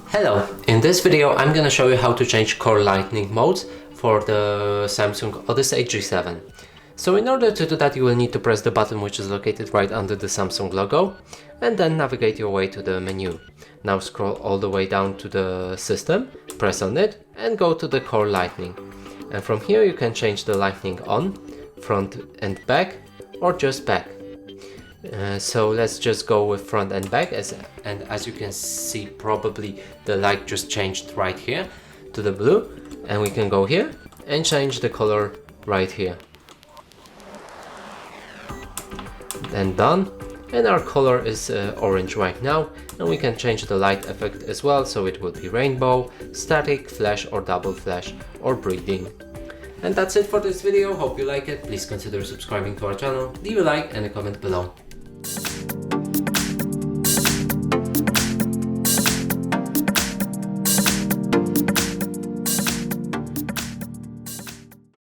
Hello, in this video I'm gonna show you how to change core lighting modes for the Samsung Odyssey G7. So in order to do that, you will need to press the button which is located right under the Samsung logo and then navigate your way to the menu. Now scroll all the way down to the system, press on it and go to the core lighting. And from here you can change the lighting on, front and back, or just back. So let's just go with front and back, and as you can see, probably the light just changed right here to the blue, and we can go here and change the color right here. And done, and our color is orange right now, and we can change the light effect as well, so it will be rainbow, static, flash or double flash, or breathing. And that's it for this video. Hope you like it. Please consider subscribing to our channel, leave a like and a comment below.